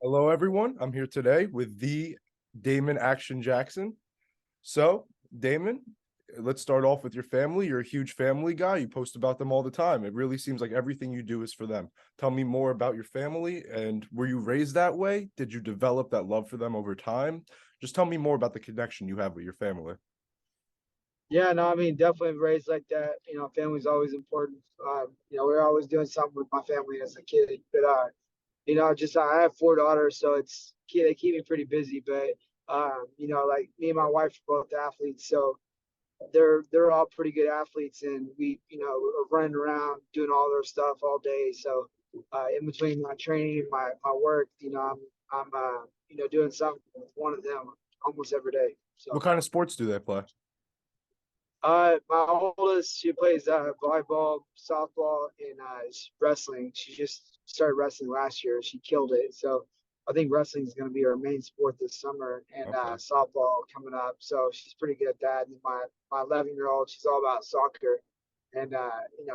Hello, everyone. I'm here today with the Damon Jackson. So, Damon, let's start off with your family. You're a huge family guy. You post about them all the time. It really seems like everything you do is for them. Tell me more about your family, and were you raised that way? Did you develop that love for them over time? Just tell me more about the connection you have with your family. Yeah, no, I mean, definitely raised like that. Family's always important. We're always doing something with my family as a kid. But just I have four daughters, so they keep me pretty busy. But like me and my wife are both athletes, so they're all pretty good athletes, and we are running around doing all their stuff all day. So in between my training and my work, I'm doing something with one of them almost every day. What So. kind of sports do they play? My oldest, she plays volleyball, softball, and wrestling. She just started wrestling last year. She killed it. So I think wrestling is going to be her main sport this summer, and Okay. softball coming up. So she's pretty good at that. And my 11-year-old, she's all about soccer, and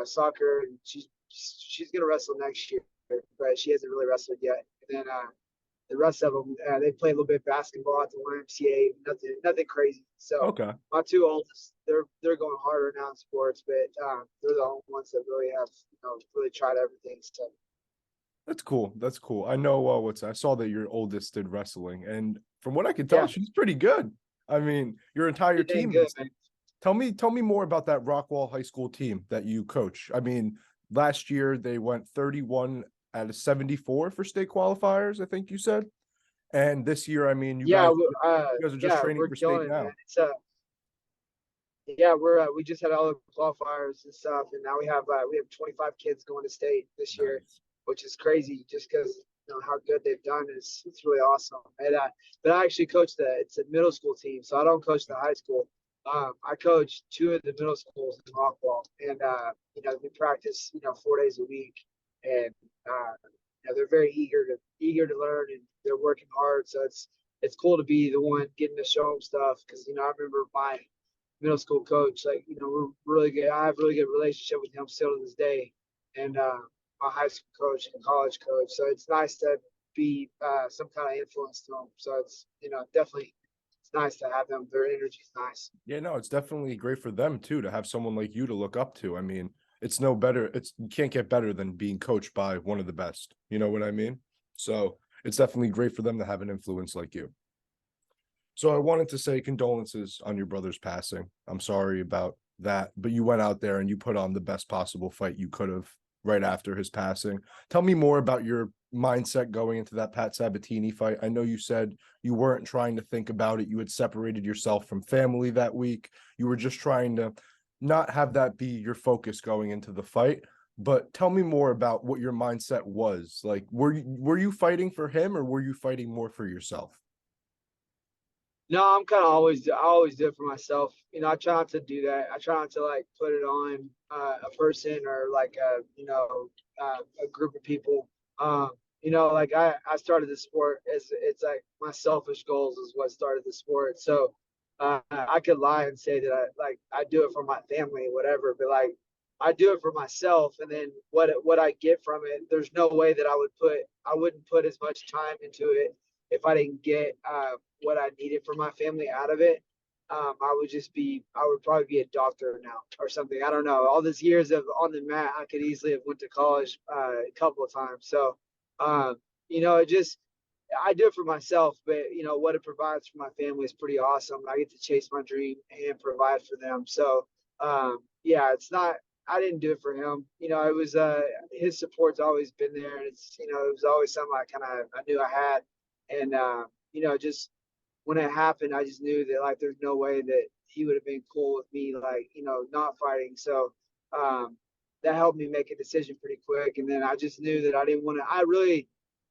soccer. And she's going to wrestle next year, but she hasn't really wrestled yet. And then the rest of them, they play a little bit of basketball at the YMCA, nothing crazy. So Okay. my two oldest, they're going harder now in sports, but they're the only ones that really have really tried everything. So That's cool. That's cool. I know I saw that your oldest did wrestling, and from what I can tell, yeah, she's pretty good. I mean, your entire you're doing team good, is. man. Tell me more about that Rockwall High School team that you coach. I mean, last year they went 31 out of 74 for state qualifiers, I think you said. And this year, I mean, you Yeah, guys you guys are just yeah, training we're for state killing it, man. now. It's yeah, we just had all the qualifiers and stuff, and now we have 25 kids going to state this year, Nice. which is crazy just because how good they've done is it's really awesome. And but I actually coach it's a middle school team, so I don't coach the high school. I coach two of the middle schools in Rockwall, and we practice 4 days a week, and they're very eager to learn, and they're working hard. So it's cool to be the one getting to show them stuff because I remember my middle school coach. Like, we're really good. I have a really good relationship with him still to this day, and my high school coach and college coach. So it's nice to be some kind of influence to them. So it's definitely it's nice to have them. Their energy is nice. Yeah, no, it's definitely great for them too to have someone like you to look up to. I mean, it's no better. You can't get better than being coached by one of the best. You know what I mean? So it's definitely great for them to have an influence like you. So I wanted to say condolences on your brother's passing. I'm sorry about that, but you went out there and you put on the best possible fight you could have right after his passing. Tell me more about your mindset going into that Pat Sabatini fight. I know you said you weren't trying to think about it. You had separated yourself from family that week. You were just trying to not have that be your focus going into the fight. But tell me more about what your mindset was. Like, were you fighting for him or were you fighting more for yourself? No, I'm kind of I always do it for myself. I try not to do that. I try not to like put it on a person or like a group of people. Like I started the sport as it's like my selfish goals is what started the sport. So I could lie and say that I do it for my family, whatever, but like I do it for myself, and then what I get from it, there's no way that I wouldn't put as much time into it if I didn't get what I needed for my family out of it. I would probably be a doctor now or something. I don't know. All these years of on the mat, I could easily have went to college a couple of times. So, it just I do it for myself, but what it provides for my family is pretty awesome. I get to chase my dream and provide for them. So, yeah, it's not. I didn't do it for him. It was his support's always been there, and it was always something I knew I had, and just when it happened, I just knew that like there's no way that he would have been cool with me like not fighting. So that helped me make a decision pretty quick, and then I just knew that I didn't want to.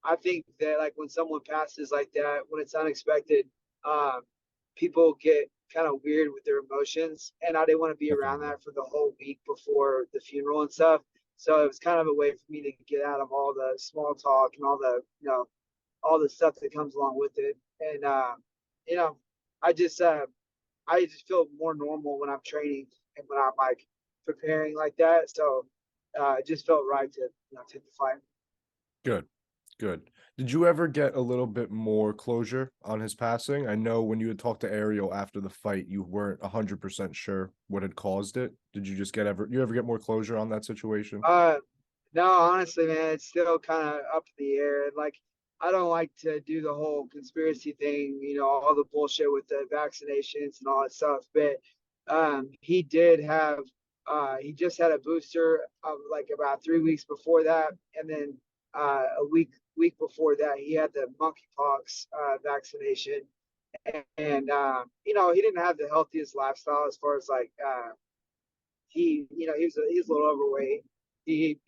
I think that like when someone passes like that, when it's unexpected, um, people get kind of weird with their emotions, and I didn't want to be around Definitely. that for the whole week before the funeral and stuff. So it was kind of a way for me to get out of all the small talk and all the stuff that comes along with it. And you know, I just feel more normal when I'm training and when I'm like preparing like that. So it just felt right to take the fight. Good. Good. Did you ever get a little bit more closure on his passing? I know when you had talked to Ariel after the fight, you weren't 100% sure what had caused it. Did you just get you ever get more closure on that situation? Uh, no, honestly, man, it's still kind of up in the air. And like, I don't like to do the whole conspiracy thing, all the bullshit with the vaccinations and all that stuff. But he did have, he just had a booster like about 3 weeks before that, and then a week before that, he had the monkeypox vaccination. And he didn't have the healthiest lifestyle as far as like he was a little overweight. He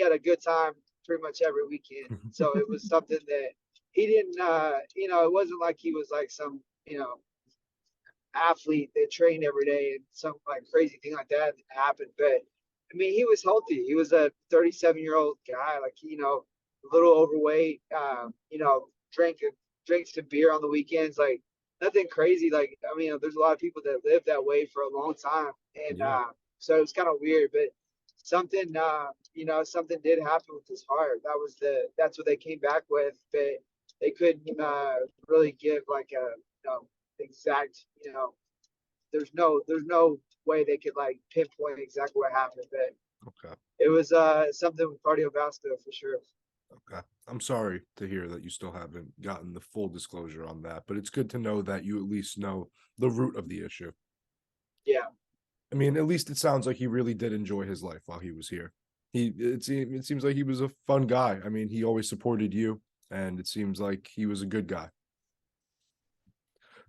had a good time pretty much every weekend. So it was something that he didn't it wasn't like he was like some, athlete that trained every day and some like crazy thing like that happened. But I mean, he was healthy. He was a 37-year-old guy, like, a little overweight, drank some beer on the weekends, like nothing crazy. Like, I mean, there's a lot of people that live that way for a long time. And Yeah. so it was kind of weird, but something, something did happen with his heart. That's what they came back with, but they couldn't really give like a, exact, there's no way they could like pinpoint exactly what happened, but Okay. it was something with cardiovascular for sure. Okay. I'm sorry to hear that you still haven't gotten the full disclosure on that, but it's good to know that you at least know the root of the issue. Yeah. I mean, at least it sounds like he really did enjoy his life while he was here. It seems like he was a fun guy. I mean, he always supported you, and it seems like he was a good guy.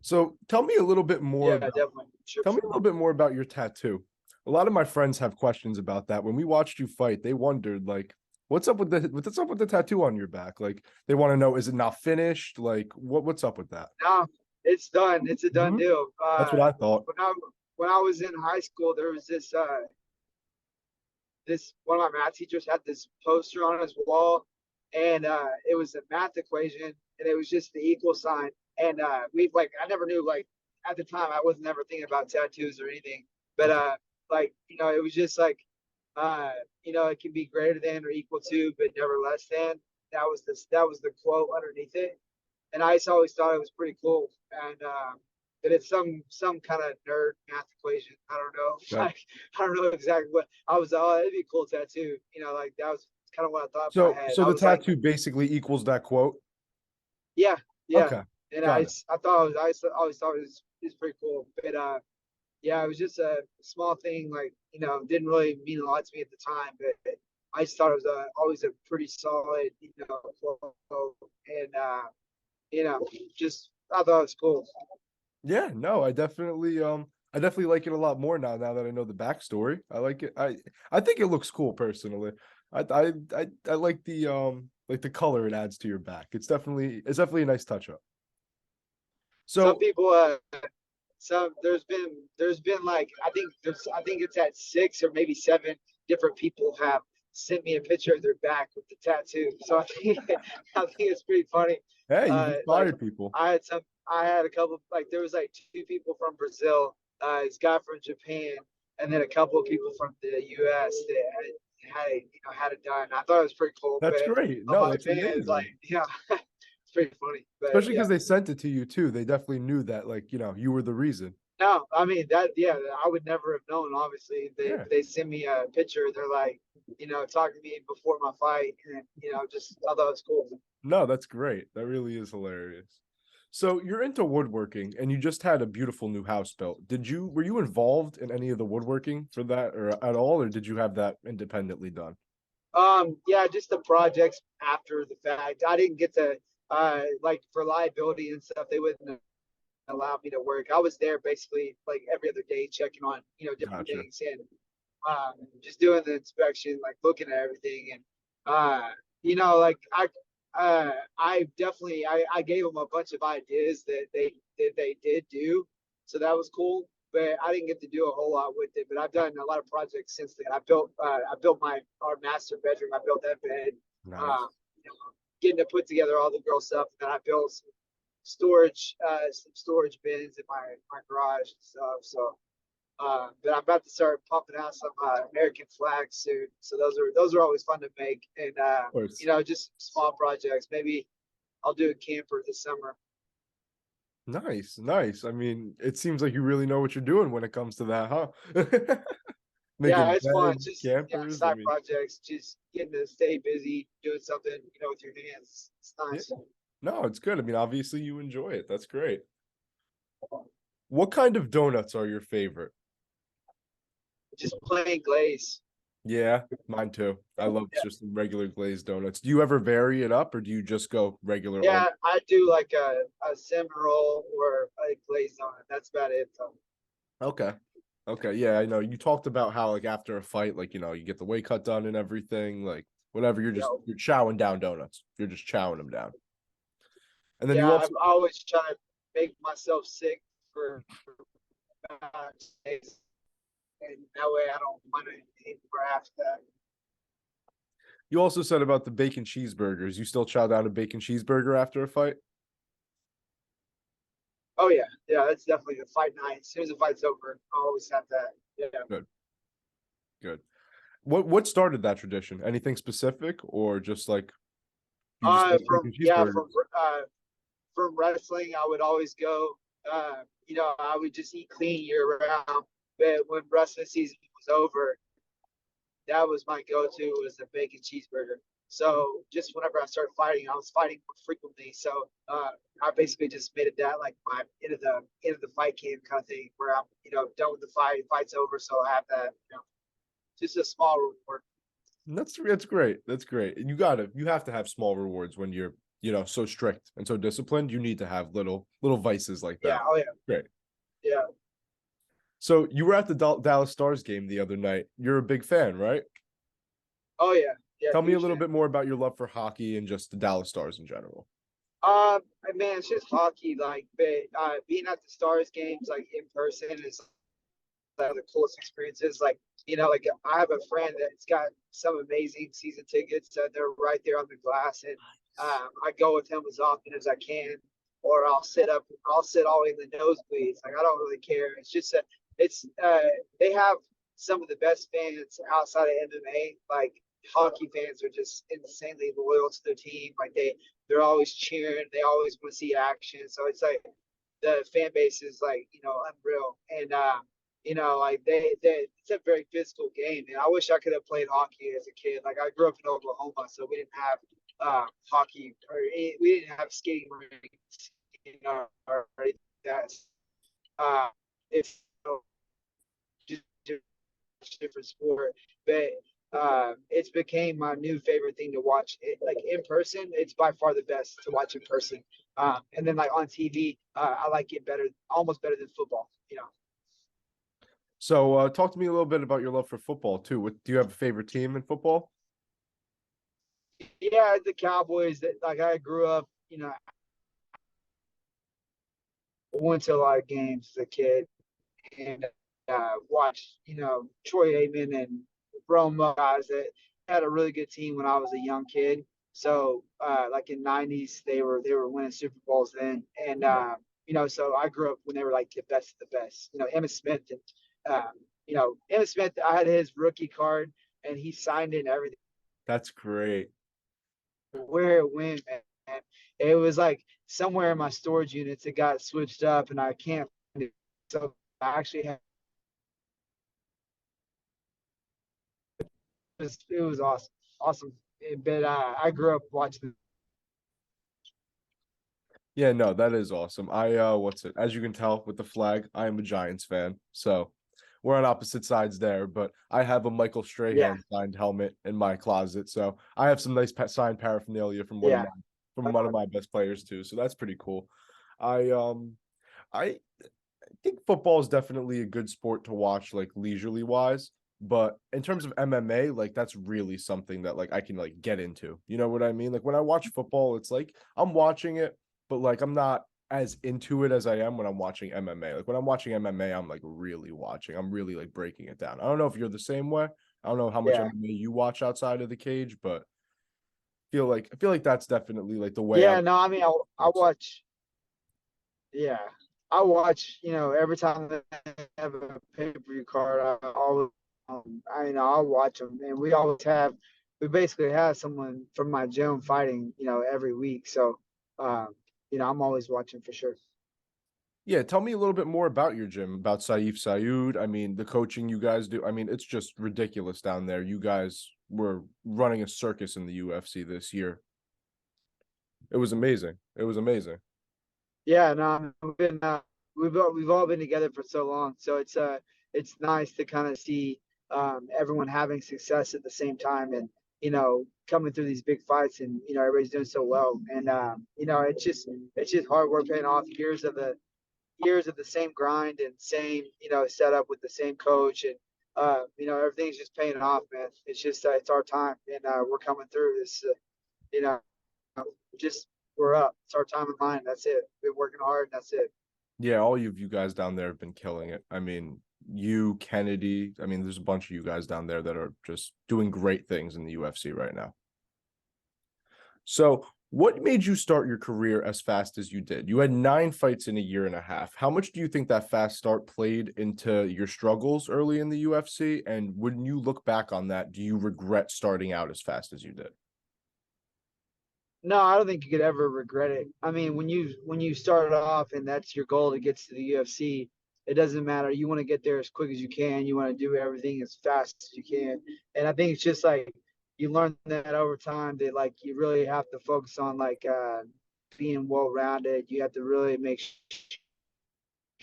So tell me a little bit more Yeah, about, definitely. Sure. tell me a little bit more about your tattoo. A lot of my friends have questions about that. When we watched you fight, they wondered like, what's up with the tattoo on your back? Like they want to know, is it not finished? Like what's up with that? No, it's done. It's a done Mhm. deal. That's what I thought. When I was in high school, there was this one of my math teachers had this poster on his wall, and it was a math equation, and it was just the equal sign. And we like I never knew, like, at the time I wasn't ever thinking about tattoos or anything, but Okay. like, it was just like it can be greater than or equal to, but never less than. That was the quote underneath it, and I just always thought it was pretty cool. And that it's some kind of nerd math equation. I don't know. Yeah. Like, I don't know exactly what I was. Oh, that'd be a cool tattoo. Like that was kind of what I thought in my head. So I the was like, tattoo basically equals that quote. yeah, yeah. Okay. And Got it. I thought I always thought it was pretty cool. But yeah, it was just a small thing. Like, didn't really mean a lot to me at the time, but I just thought it was always a pretty solid, quote. And just I thought it was cool. Yeah, no, I definitely like it a lot more now that I know the backstory. I like it. I think it looks cool personally. I like the color it adds to your back. It's definitely a nice touch up. Some So people some there's been like I think it's at 6 or maybe 7 different people have sent me a picture of their back with the tattoo. So I think I think it's pretty funny. hey, you've Like inspired people. I had a couple, like there was like 2 people from Brazil, this guy from Japan, and then a couple of people from the US that had it done. I thought it was pretty cool, That's but great. on No, my that's fans, like, amazing. it's pretty funny. But Especially yeah. because they sent it to you too. They definitely knew that, like, you were the reason. No, I mean that. Yeah, I would never have known. Obviously, they Yeah. they send me a picture. They're like, talking to me before my fight, and just I thought it was cool. No, that's great. That really is hilarious. So you're into woodworking and you just had a beautiful new house built. Were you involved in any of the woodworking for that or at all, or did you have that independently done? Yeah, just the projects after the fact. I didn't get to like for liability and stuff. They wouldn't allow me to work. I was there basically like every other day, checking on different Gotcha. things, and just doing the inspection, like looking at everything. And like I definitely I gave them a bunch of ideas that they did do, so that was cool. But I didn't get to do a whole lot with it. But I've done a lot of projects since then. I built our master bedroom. I built that bed. Nice. You know, getting to put together all the girl stuff, and then I built some storage bins in my garage and stuff. So But I'm about to start pumping out some American flags soon. So those are always fun to make, and Of course. just small projects. Maybe I'll do a camper this summer. Nice, nice. I mean, it seems like you really know what you're doing when it comes to that, huh? Yeah, Making it's fun. beds, Just campers. I side mean, projects. Just getting to stay busy, doing something with your hands. It's yeah. nice. No, it's good. I mean, obviously you enjoy it. That's great. What kind of donuts are your favorite? Just plain glaze. Yeah, mine too. I love just regular glazed donuts. Do you ever vary it up or do you just go regular Yeah, old? I do like a cinnamon roll or a glazed donut. That's about it. Though. Okay. Okay. Yeah, I know. You talked about how like after a fight, like, you get the weight cut done and everything, like whatever, You you're chowing down donuts. You're just chowing them down. And then yeah, you I'm also always trying to make myself sick for days, and that way I don't want to eat more after that. you also said about the bacon cheeseburgers. You still chow down a bacon cheeseburger after a fight? Oh yeah, yeah, that's definitely the fight night. As soon as the fight's over, I always have that. Yeah. Good, good. What started that tradition? Anything specific or just like you just like From bacon yeah, cheeseburgers? from wrestling, I would always go. I would just eat clean year round. But when wrestling season was over, that was my go-to was the bacon cheeseburger. So just whenever I started fighting, I was fighting more frequently. So I basically just made it that like my end of the fight game kind of thing, where I'm done with the fight's over, so I have that just a small reward. That's great. That's great. You have to have small rewards when you're, so strict and so disciplined. You need to have little vices like Yeah, that. oh yeah, Great. yeah, So you were at the Dallas Stars game the other night. You're a big fan, right? oh yeah, yeah, Tell me a huge little fan. bit more about your love for hockey and just the Dallas Stars in general. Man, it's just hockey. Like, but being at the Stars games, like in person, is one of the coolest experiences. Like, like I have a friend that's got some amazing season tickets. They're right there on the glass, and I go with him as often as I can, or I'll sit all in the nosebleeds. Like, I don't really care. It's just they have some of the best fans outside of MMA. Like, hockey fans are just insanely loyal to their team. Like they're always cheering. They always want to see action. So it's like the fan base is like unreal, and like they it's a very physical game, and I wish I could have played hockey as a kid. Like I grew up in Oklahoma, so we didn't have hockey we didn't have skating rinks, or anything like that. It's just different sport, but it's became my new favorite thing to watch. Like in person, it's by far the best to watch in person. And then like on TV, I like it better, almost better than football. So talk to me a little bit about your love for football too. Do you have a favorite team in football? Yeah, the Cowboys. That like I grew up, went to a lot of games as a kid, and watched, Troy Aikman and Romo guys that had a really good team when I was a young kid. So like in '90s, they were winning Super Bowls then, and so I grew up when they were like the best of the best. Emmitt Smith and Emmitt Smith. I had his rookie card, and he signed it and everything. That's great. Where it went, man. It was like somewhere in my storage units, it got switched up, and I can't find it. So I actually had it was awesome, awesome. But I grew up watching. Yeah, no, that is awesome. What's it? As you can tell with the flag, I am a Giants fan. So we're on opposite sides there, but I have a Michael Yeah, Strahan signed helmet in my closet. So I have some nice signed paraphernalia yeah, from one of my best players too. So that's pretty cool. I I think football is definitely a good sport to watch, like leisurely wise. But in terms of MMA, like that's really something that like I can like get into. You know what I mean? Like when I watch football, it's like I'm watching it, but like I'm not as into it as I am when I'm watching MMA. Like when I'm watching MMA, I'm like really watching. I'm really like breaking it down. I don't know if you're the same way. I don't know how much yeah, MMA you watch outside of the cage, but I feel like that's definitely like the way I yeah. No, I mean, I sports. watch. Yeah, I watch, every time they have a pay-per-view card, I always, I'll watch them, and we basically have someone from my gym fighting, every week. So, um, I'm always watching for sure. Yeah, tell me a little bit more about your gym, about Saif Sayoud. I mean, the coaching you guys do. I mean, it's just ridiculous down there. You guys were running a circus in the UFC this year. It was amazing. It was amazing. Yeah, no, we've all been together for so long, so it's nice to kind of see everyone having success at the same time, and coming through these big fights, and everybody's doing so well, and it's just hard work paying off, years of the same grind and same setup with the same coach, and everything's just paying off, man. It's just it's our time, and we're coming through this. You know, just we're up. It's our time in line. That's it. Been working hard. That's it. Yeah, all of you guys down there have been killing it. I mean, you, Kennedy. I mean, there's a bunch of you guys down there that are just doing great things in the UFC right now. So, what made you start your career as fast as you did? You had 9 fights in a year and a half. How much do you think that fast start played into your struggles early in the UFC? And when you look back on that, do you regret starting out as fast as you did? No, I don't think you could ever regret it. I mean, when you start off and that's your goal to get to the UFC, it doesn't matter. You want to get there as quick as you can. You want to do everything as fast as you can. And I think it's just like you learn that over time that like you really have to focus on like being well rounded. You have to really make sure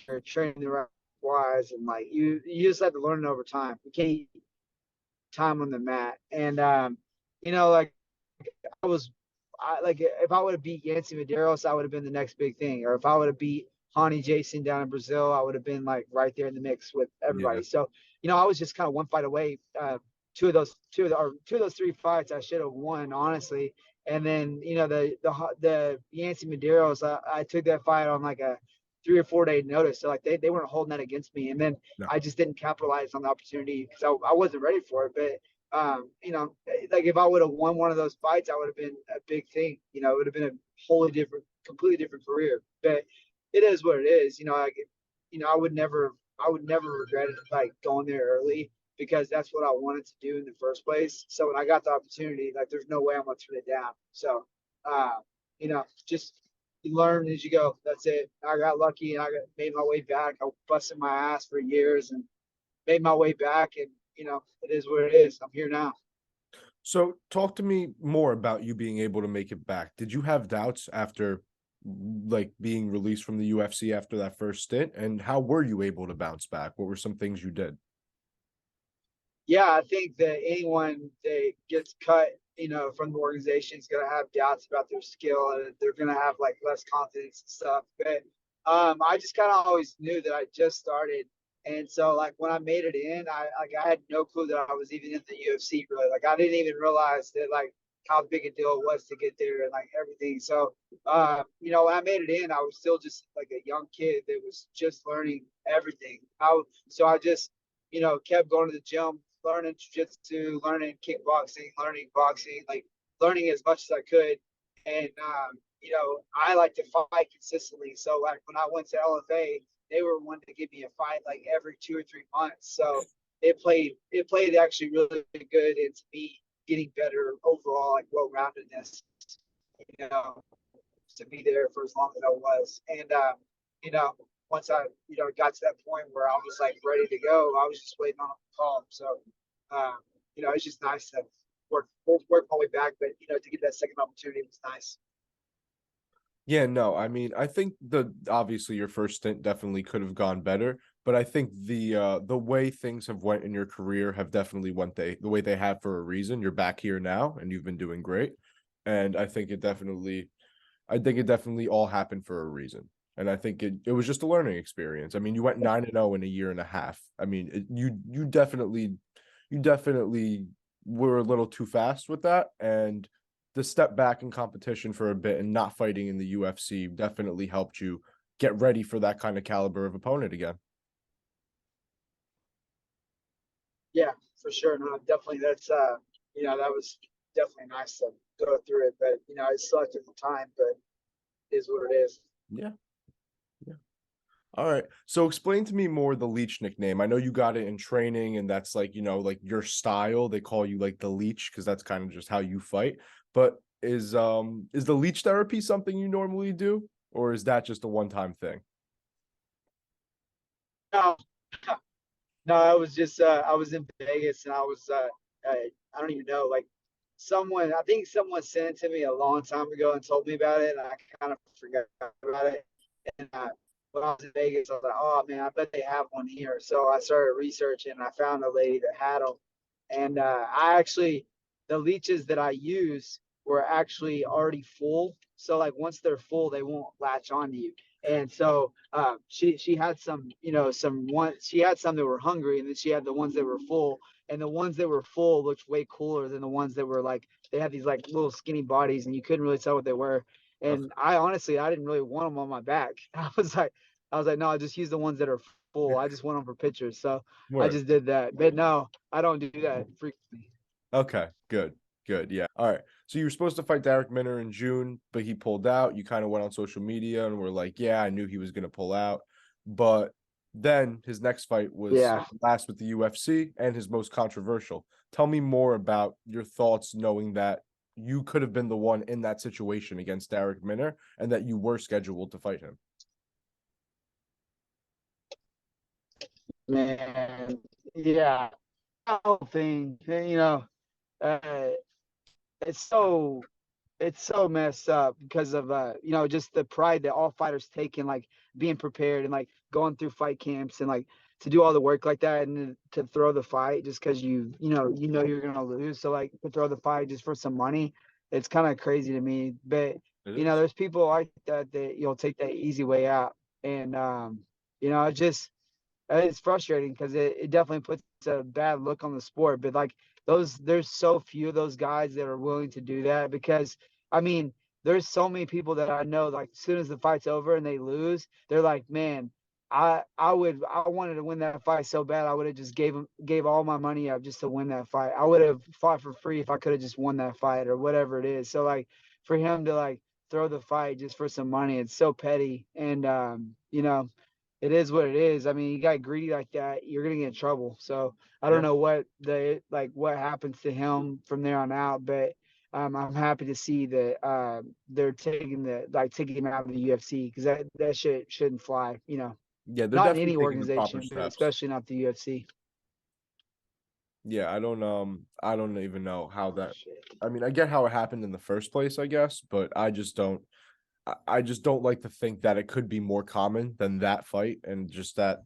you're training the right wise, and like you just have to learn it over time. You can't time on the mat. And like I was, like if I would have beat Yancy Medeiros, I would have been the next big thing. Or if I would have beat Hani Jason down in Brazil, I would have been like right there in the mix with Yeah. everybody. So I was just kind of one fight away. Two of those 3 fights I should have won, honestly. And then the Yancy Medeiros, I took that fight on like a 3 or 4 day notice. So like they weren't holding that against me. And then No. I just didn't capitalize on the opportunity because I wasn't ready for it. But like if I would have won one of those fights, I would have been a big thing. It would have been a wholly different, completely different career. But it is what it is. I would never regret it like going there early because that's what I wanted to do in the first place. So when I got the opportunity, like there's no way I'm gonna turn it down. So, just you learn as you go. That's it. I got lucky and made my way back. I busted my ass for years and made my way back, and it is what it is. I'm here now. So, talk to me more about you being able to make it back. Did you have doubts after like being released from the UFC after that first stint? And how were you able to bounce back? What were some things you did? Yeah, I think that anyone that gets cut, from the organization is going to have doubts about their skill, and they're going to have like less confidence and stuff. But I just kind of always knew that I just started, and so like when I made it in, I had no clue that I was even in the UFC really. Like I didn't even realize that like how big a deal it was to get there and like everything. So when I made it in, I was still just like a young kid that was just learning everything. I just kept going to the gym, learning jujitsu, learning kickboxing, learning boxing, like learning as much as I could. And I like to fight consistently. So like when I went to LFA, they were wanting to give me a fight like every 2 or 3 months. So it played actually really good into me getting better overall, like well roundedness, you know, to be there for as long as I was. And you know, once I got to that point where I was like ready to go, I was just waiting on a call. So it's just nice to work my way back, but to get that second opportunity was nice. Yeah, no, I mean, I think the obviously your first stint definitely could have gone better, but I think the way things have went in your career have definitely went the way they have for a reason. You're back here now and you've been doing great. And I think it definitely all happened for a reason. And I think it was just a learning experience. I mean, you went 9-0 in a year and a half. I mean, you definitely were a little too fast with that, and the step back in competition for a bit and not fighting in the UFC definitely helped you get ready for that kind of caliber of opponent again. Yeah, for sure. No, definitely. That was definitely nice to go through it, but it sucked at the time, but it is what it is. Yeah. Yeah. All right. So explain to me more the leech nickname. I know you got it in training and that's like, like your style. They call you like the leech because that's kind of just how you fight. But is the leech therapy something you normally do or is that just a one-time thing? No, no, I was just I was in Vegas and I don't even know, like I think someone sent it to me a long time ago and told me about it, and I kind of forgot about it. And when I was in Vegas, I was like, oh man, I bet they have one here. So I started researching and I found a lady that had them. And the leeches that I use were actually already full. So like once they're full, they won't latch on to you. And so she had some, she had some that were hungry, and then she had the ones that were full. And the ones that were full looked way cooler than the ones that were like they had these like little skinny bodies, and you couldn't really tell what they were. Okay. And I didn't really want them on my back. I was like, no, I just use the ones that are full. I just want them for pictures. So I Word. just did that. But no, I don't do that frequently. Okay, good. Good. Yeah. All right. So you were supposed to fight Derek Minner in June, but he pulled out. You kind of went on social media and were like, yeah, I knew he was going to pull out. But then his next fight was Yeah, last with the UFC and his most controversial. Tell me more about your thoughts knowing that you could have been the one in that situation against Derek Minner and that you were scheduled to fight him. man. Yeah, that whole thing. Uh, it's so it's so messed up because of just the pride that all fighters take in like being prepared and like going through fight camps and like to do all the work like that and to throw the fight just because you know you're gonna lose. So like to throw the fight just for some money, it's kind of crazy to me. But It is. there's people like that you'll take that easy way out. And it just it's frustrating because it definitely puts a bad look on the sport. But like there's so few of those guys that are willing to do that because I mean, there's so many people that I know. Like as soon as the fight's over and they lose, they're like, man, I wanted to win that fight so bad. I would have just gave all my money up just to win that fight. I would have fought for free if I could have just won that fight or whatever it is. So like for him to like throw the fight just for some money, it's so petty. And it is what it is. I mean, you got greedy like that, you're gonna get in trouble. So I don't Yeah. know what happens to him from there on out, but I'm happy to see that they're taking him out of the UFC because that shit shouldn't fly. Yeah, they're Not in definitely any taking the proper organization, but steps. especially not the UFC. Yeah, I don't even know how Oh that shit. I mean, I get how it happened in the first place, I guess, but I just don't like to think that it could be more common than that fight and just that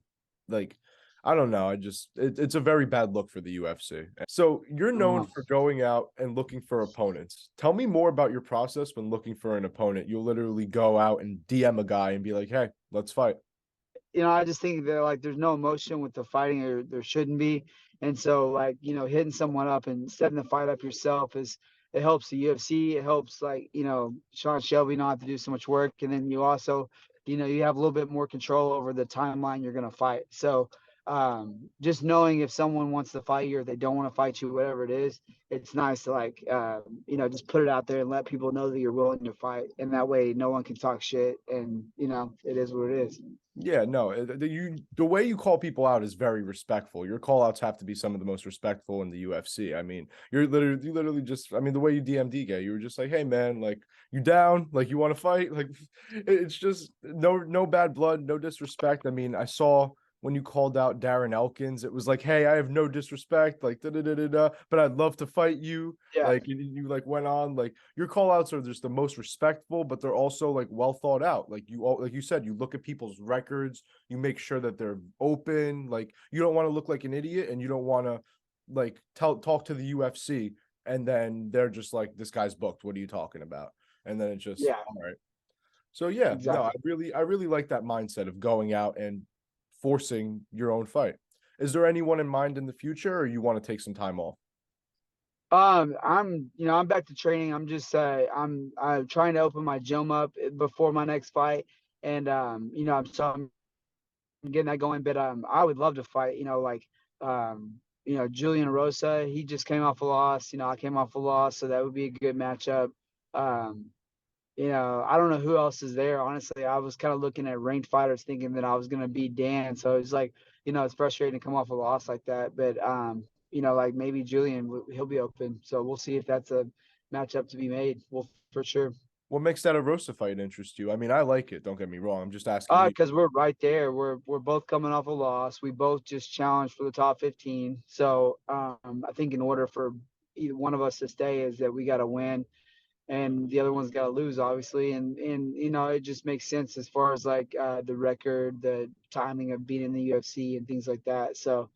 like I don't know. It's a very bad look for the UFC. So you're known Uh, for going out and looking for opponents. Tell me more about your process when looking for an opponent. You'll literally go out and DM a guy and be like, "Hey, let's fight." I just think that like there's no emotion with the fighting, or there shouldn't be. And so like, hitting someone up and setting the fight up yourself it helps the UFC. It helps like, Sean Shelby not have to do so much work. And then you also, you have a little bit more control over the timeline you're gonna fight. So just knowing if someone wants to fight you or they don't want to fight you, whatever it is, it's nice to like just put it out there and let people know that you're willing to fight. And that way no one can talk shit, and it is what it is. Yeah, no, the way you call people out is very respectful. Your call outs have to be some of the most respectful in the UFC. I mean, you literally just I mean, the way you DM'd guy, you were just like, "Hey man, like you down? Like you want to fight?" Like it's just no bad blood, no disrespect. I mean, I saw when you called out Darren Elkins, it was like, "Hey, I have no disrespect, like da da da da da, but I'd love to fight you." Yeah. Like you like went on like your call outs are just the most respectful, but they're also like well thought out. Like you said, you look at people's records, you make sure that they're open. Like you don't want to look like an idiot, and you don't want to like talk to the UFC, and then they're just like, "This guy's booked. What are you talking about?" And then it's just Yeah, all right. So yeah, no, exactly. I really like that mindset of going out and forcing your own fight. Is there anyone in mind in the future, or you want to take some time off? I'm back to training. I'm trying to open my gym up before my next fight, and I'm getting that going. But I would love to fight. Julian Rosa. He just came off a loss. I came off a loss, so that would be a good matchup. Um, I don't know who else is there. Honestly, I was kind of looking at ranked fighters thinking that I was going to beat Dan. So it's like, it's frustrating to come off a loss like that. But, like maybe Julian, he'll be open. So we'll see if that's a matchup to be made. Well, for sure. What makes that a Rosa fight interest you? I mean, I like it. Don't get me wrong. I'm just asking you. Because we're right there. We're both coming off a loss. We both just challenged for the top 15. So I think in order for either one of us to stay, is that we got to win and the other one's got to lose, obviously. And it just makes sense as far as like the record, the timing of being in the UFC and things like that. So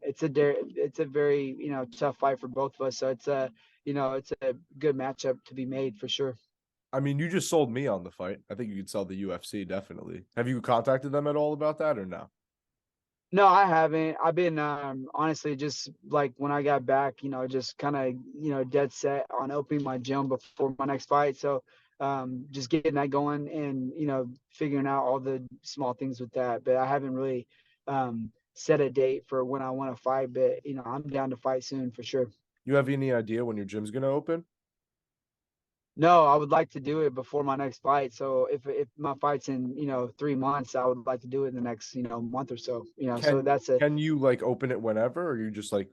it's a very tough fight for both of us. So it's a good matchup to be made for sure. I mean, you just sold me on the fight. I think you could sell the UFC definitely. Have you contacted them at all about that or no? No, I haven't. I've been honestly just like when I got back, just kind of dead set on opening my gym before my next fight. So just getting that going and figuring out all the small things with that. But I haven't really set a date for when I want to fight. But I'm down to fight soon for sure. You have any idea when your gym's gonna open? No, I would like to do it before my next fight. So if my fight's in 3 months, I would like to do it in the next month or so. So Can that's a can you like open it whenever, or are you just like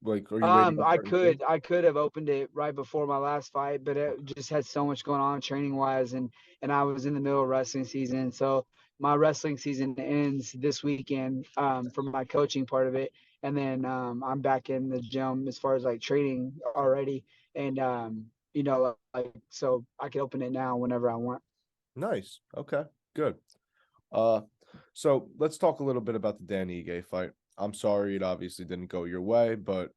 are you waiting on I certain things? could have opened it right before my last fight, but it just had so much going on training wise, and I was in the middle of wrestling season. So my wrestling season ends this weekend for my coaching part of it, and then I'm back in the gym as far as like training already, and like so I can open it now whenever I want. Nice. Okay. Good. Uh, so let's talk a little bit about the Dan Ige fight. I'm sorry it obviously didn't go your way, but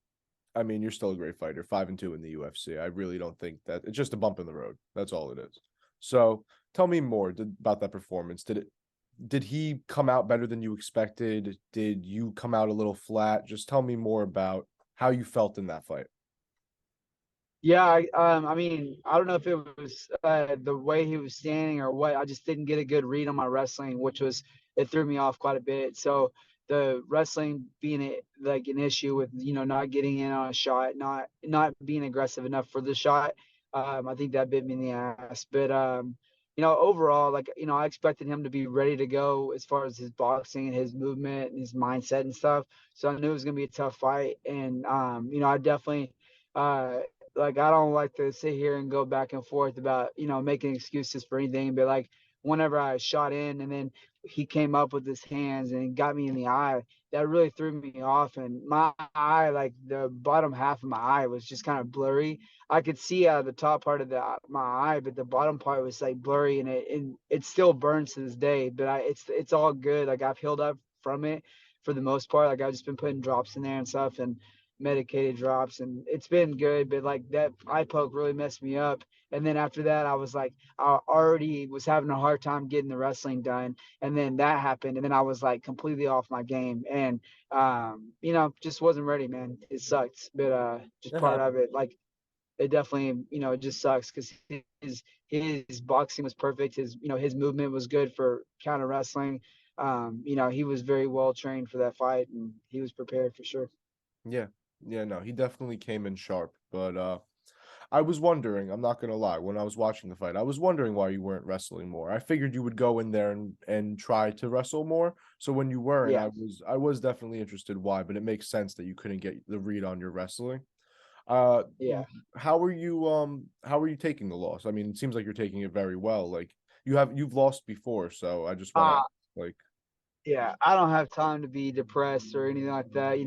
I mean you're still a great fighter, 5-2 in the UFC. I really don't think that it's just a bump in the road. That's all it is. So tell me more about that performance. Did he come out better than you expected? Did you come out a little flat? Just tell me more about how you felt in that fight. Yeah, I mean, I don't know if it was the way he was standing or what. I just didn't get a good read on my wrestling, which was it threw me off quite a bit. So the wrestling being like an issue with not getting in on a shot, not being aggressive enough for the shot. I think that bit me in the ass. But overall, like I expected him to be ready to go as far as his boxing and his movement and his mindset and stuff. So I knew it was gonna be a tough fight, and I definitely. Like I don't like to sit here and go back and forth about making excuses for anything, but like whenever I shot in and then he came up with his hands and got me in the eye, that really threw me off. And my eye, like the bottom half of my eye, was just kind of blurry. I could see out of the top part of my eye, but the bottom part was like blurry, and it still burns to this day. But it's all good. Like I've healed up from it for the most part. Like I've just been putting drops in there and stuff, and medicated drops, and it's been good. But like that eye poke really messed me up, and then after that I was like I already was having a hard time getting the wrestling done, and then that happened, and then I was like completely off my game, and just wasn't ready, man. It sucked, but just It part of happened. it. Like it definitely it just sucks because his boxing was perfect. His movement was good for counter wrestling. He was very well trained for that fight, and he was prepared for sure. Yeah. Yeah, no, he definitely came in sharp, but I was wondering, I'm not gonna lie, when I was watching the fight, I was wondering why you weren't wrestling more. I figured you would go in there and try to wrestle more. So when you weren't, Yeah. I was definitely interested why, but it makes sense that you couldn't get the read on your wrestling. Yeah. How are you taking the loss? I mean, it seems like you're taking it very well. Like you've lost before, so I just want to Uh, like yeah, I don't have time to be depressed or anything like that.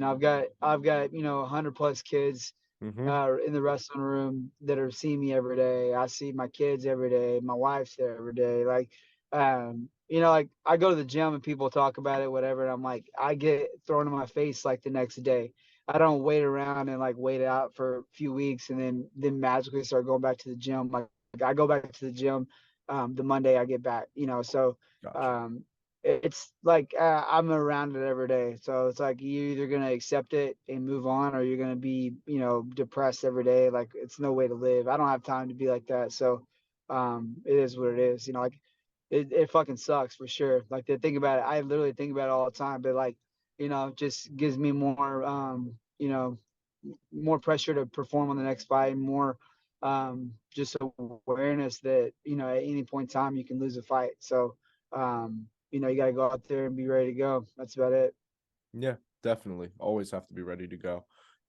I've got 100 plus kids mm-hmm. in the wrestling room that are seeing me every day. I see my kids every day. My wife's there every day. Like, like I go to the gym and people talk about it, whatever. And I'm like, I get thrown in my face like the next day. I don't wait around and like wait out for a few weeks and then magically start going back to the gym. Like I go back to the gym the Monday I get back. So Gotcha. um, it's like I'm around it every day. So it's like you either gonna accept it and move on, or you're gonna be, depressed every day. Like it's no way to live. I don't have time to be like that. So it is what it is. Like it fucking sucks for sure. Like to think about it, I literally think about it all the time. But like, just gives me more more pressure to perform on the next fight, more just awareness that, you know, at any point in time you can lose a fight. So, you know, you got to go out there and be ready to go. That's about it. Yeah, definitely. Always have to be ready to go.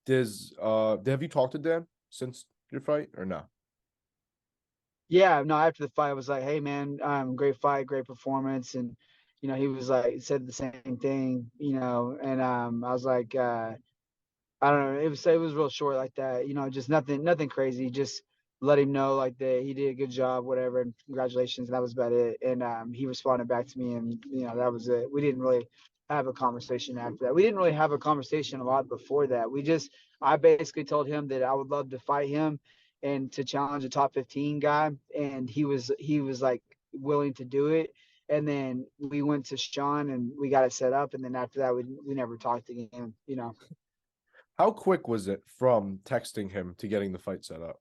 Have you talked to Dan since your fight or no? Yeah, no, after the fight, I was like, hey, man, great fight, great performance. And, you know, he was like, said the same thing, you know, and I was like, I don't know. It was real short like that. You know, just nothing crazy. Just let him know like that he did a good job, whatever, and congratulations. And that was about it. And he responded back to me, and you know that was it. We didn't really have a conversation after that. We didn't really have a conversation a lot before that. I basically told him that I would love to fight him and to challenge a top 15 guy, and he was like willing to do it. And then we went to Sean and we got it set up. And then after that, we never talked again. You know. How quick was it from texting him to getting the fight set up?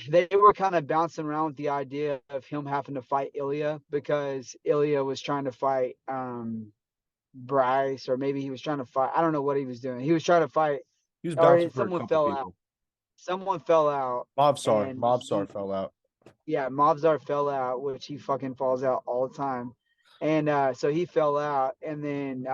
They were kind of bouncing around with the idea of him having to fight Ilya because Ilya was trying to fight Bryce, or maybe he was trying to fight. I don't know what he was doing. He was trying to fight, He was or bouncing for a someone couple fell out. people. Someone fell out, and Mobsar fell out. yeah, Mobzar fell out, which he fucking falls out all the time. And so he fell out, and then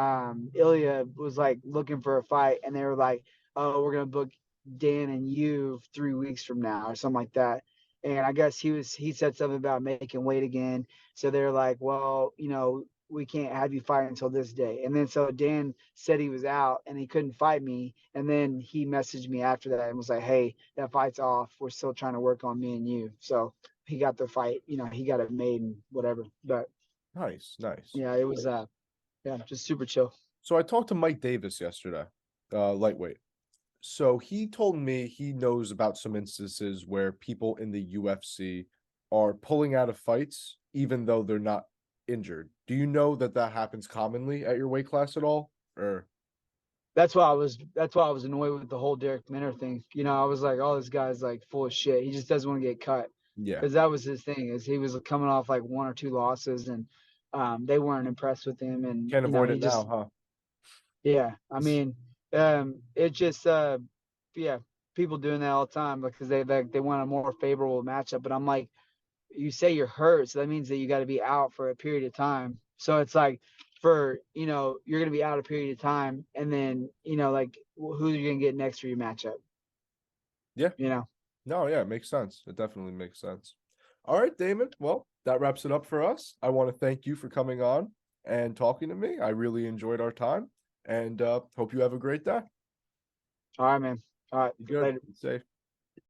Ilya was like looking for a fight, and they were like, "Oh, we're gonna book Dan and you 3 weeks from now, or something like that." And I guess he said something about making weight again. So they're like, "Well, you know, we can't have you fight until this day." And then so Dan said he was out and he couldn't fight me. And then he messaged me after that and was like, "Hey, that fight's off. We're still trying to work on me and you." So he got the fight, you know, he got it made and whatever. But Nice, nice. yeah, it was yeah, just super chill. So I talked to Mike Davis yesterday, lightweight. So he told me he knows about some instances where people in the UFC are pulling out of fights even though they're not injured. Do you know that that happens commonly at your weight class at all? Or That's why I was annoyed with the whole Derek Minner thing. You know, I was like, oh, this guy's like full of shit. He just doesn't want to get cut. yeah, Because that was his thing, is he was coming off like one or two losses, and they weren't impressed with him. And can't you know, avoid he it now, just, huh? yeah, I mean, it just yeah, people doing that all the time because they want a more favorable matchup. But I'm like, you say you're hurt, so that means that you got to be out for a period of time. So it's like, for, you know, you're going to be out a period of time, and then, you know, like, who are you going to get next for your matchup, Yeah. you know? No, yeah, it makes sense. It definitely makes sense. All right, Damon. Well, that wraps it up for us. I want to thank you for coming on and talking to me. I really enjoyed our time and hope you have a great day. All right, man. All right, Be good. later. Be safe.